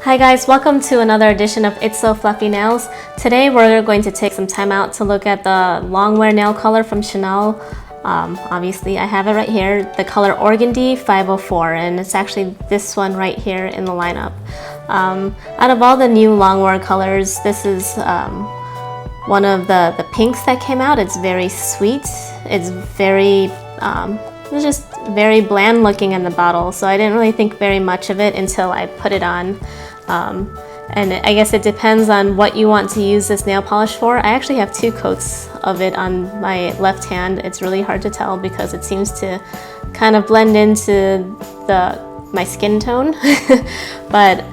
Hi guys, welcome to another edition of It's So Fluffy Nails. Today we're going to take some time out to look at the Longwear nail color from Chanel. Obviously I have it right here, the color Organdi 504, and it's actually this one right here in the lineup. Out of all the new Longwear colors, this is one of the pinks that came out. It's very sweet. It's very it's just very bland looking in the bottle, so I didn't really think very much of it until I put it on. And I guess it depends on what you want to use this nail polish for. I actually have 2 coats of it on my left hand. It's really hard to tell because it seems to kind of blend into my skin tone. But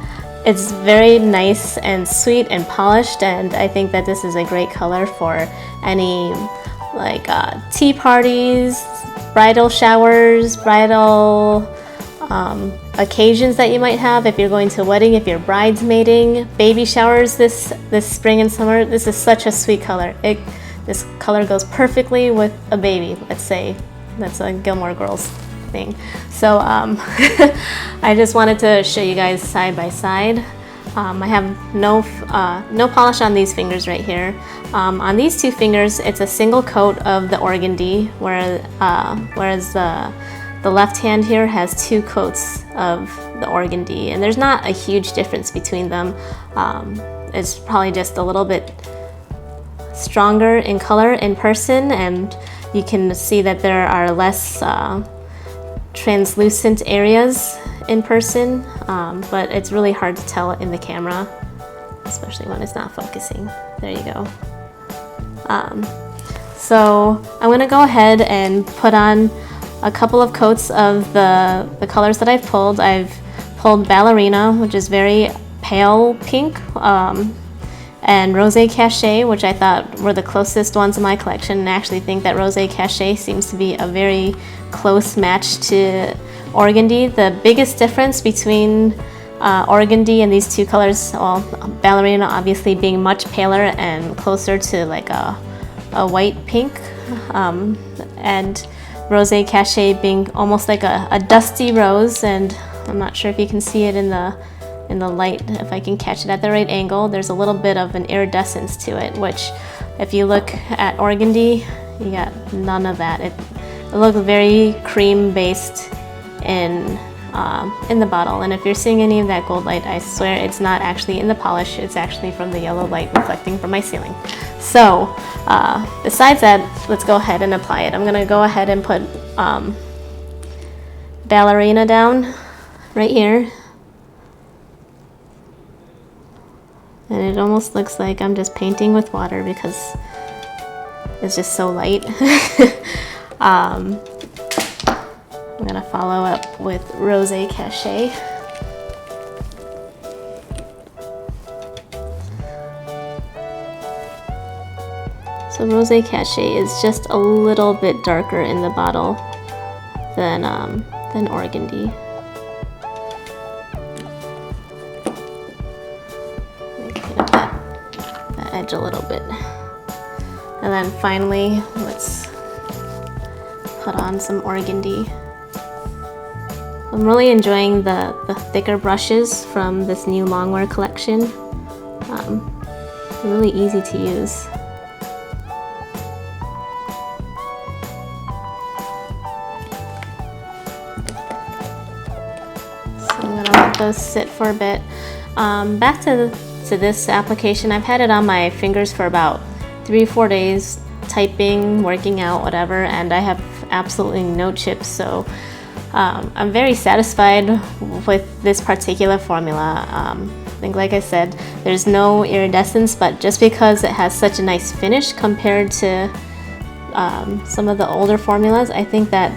it's very nice and sweet and polished, and I think that this is a great color for any like tea parties, bridal showers, bridal occasions that you might have. If you're going to a wedding, if you're bridesmaiding, baby showers this spring and summer, this is such a sweet color. This color goes perfectly with a baby, let's say. That's a Gilmore Girls thing. So I just wanted to show you guys side by side. I have no polish on these fingers right here. On these 2 fingers, it's a single coat of the Organdi, whereas the left hand here has 2 coats of the Organdi, and there's not a huge difference between them. It's probably just a little bit stronger in color in person, and you can see that there are less translucent areas in person, but it's really hard to tell in the camera, especially when it's not focusing. There you go. So I'm going to go ahead and put on a couple of coats of the colors that I've pulled. I've pulled Ballerina, which is very pale pink, and Rose Cachet, which I thought were the closest ones in my collection, and I actually think that Rose Cachet seems to be a very close match to Organdi. The biggest difference between Organdi and these 2 colors, well, Ballerina obviously being much paler and closer to like a white pink, and Rose Cachet being almost like a dusty rose, and I'm not sure if you can see it in the light, if I can catch it at the right angle. There's a little bit of an iridescence to it, which if you look at Organdi, you got none of that. It looks very cream based in the bottle, and if you're seeing any of that gold light, I swear it's not actually in the polish, it's actually from the yellow light reflecting from my ceiling. So besides that, let's go ahead and apply it. I'm gonna go ahead and put Ballerina down right here, and it almost looks like I'm just painting with water because it's just so light. I'm gonna follow up with Rose Cachet. So Rose Cachet is just a little bit darker in the bottle than Organdi. Clean up that edge a little bit. And then finally, let's put on some Organdi. I'm really enjoying the thicker brushes from this new Longwear collection. They're really easy to use. So I'm gonna let those sit for a bit. Back to this application, I've had it on my fingers for about 3 or 4 days, typing, working out, whatever, and I have absolutely no chips, so I'm very satisfied with this particular formula. I think, like I said, there's no iridescence, but just because it has such a nice finish compared to some of the older formulas, I think that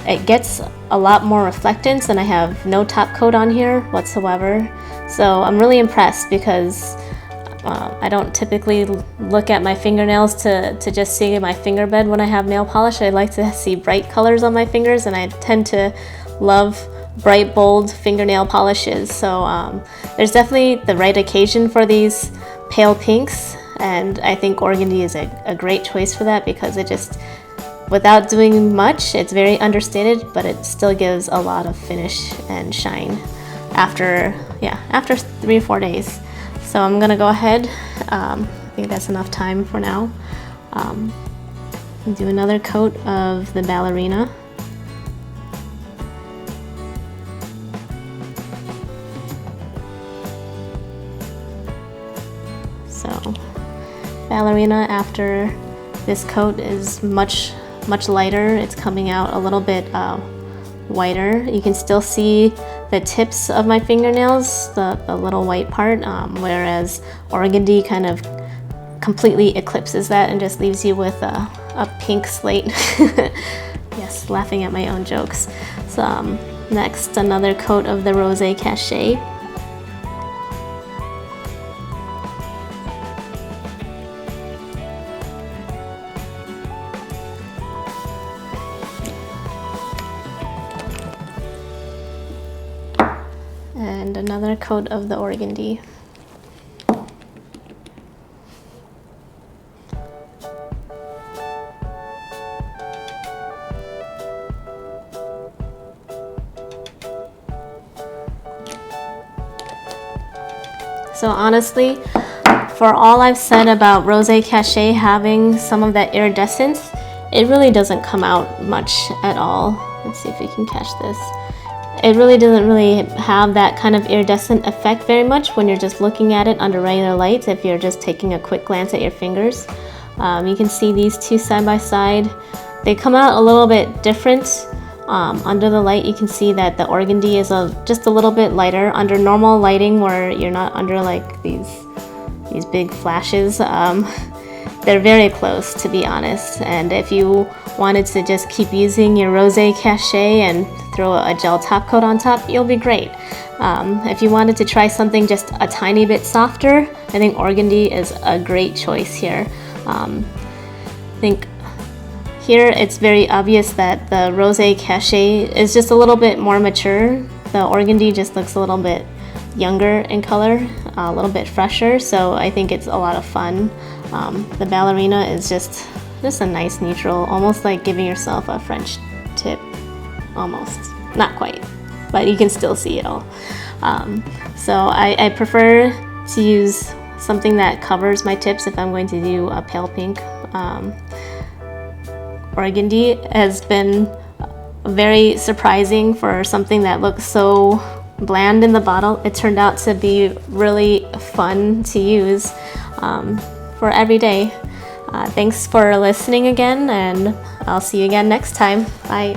it gets a lot more reflectance, and I have no top coat on here whatsoever. So I'm really impressed because I don't typically look at my fingernails to just see my finger bed when I have nail polish. I like to see bright colors on my fingers, and I tend to love bright, bold fingernail polishes. So there's definitely the right occasion for these pale pinks, and I think Organdi is a great choice for that because it just, without doing much, it's very understated, but it still gives a lot of finish and shine after yeah, after 3 or 4 days. So I'm gonna go ahead, I think that's enough time for now. Do another coat of the Ballerina. So Ballerina after this coat is much lighter. It's coming out a little bit whiter. You can still see the tips of my fingernails, the little white part, whereas Organdi kind of completely eclipses that and just leaves you with a pink slate. Yes, laughing at my own jokes. So next, another coat of the Rosé Cachet. And another coat of the Organdi. So honestly, for all I've said about Rosé Cachet having some of that iridescence, it really doesn't come out much at all. Let's see if we can catch this. It really doesn't really have that kind of iridescent effect very much when you're just looking at it under regular light, if you're just taking a quick glance at your fingers. You can see these two side by side. They come out a little bit different. Under the light, you can see that the Organdi is just a little bit lighter. Under normal lighting, where you're not under like these big flashes, they're very close, to be honest. And if you wanted to just keep using your Rosé Cachet and throw a gel top coat on top, you'll be great. If you wanted to try something just a tiny bit softer, I think Organdi is a great choice here. I think here it's very obvious that the Rosé Cachet is just a little bit more mature. The Organdi just looks a little bit younger in color, a little bit fresher, so I think it's a lot of fun. The Ballerina is just a nice neutral, almost like giving yourself a French tip, almost. Not quite, but you can still see it all. So I prefer to use something that covers my tips if I'm going to do a pale pink. Organdi has been very surprising for something that looks so bland in the bottle. It turned out to be really fun to use for every day. Thanks for listening again, and I'll see you again next time. Bye.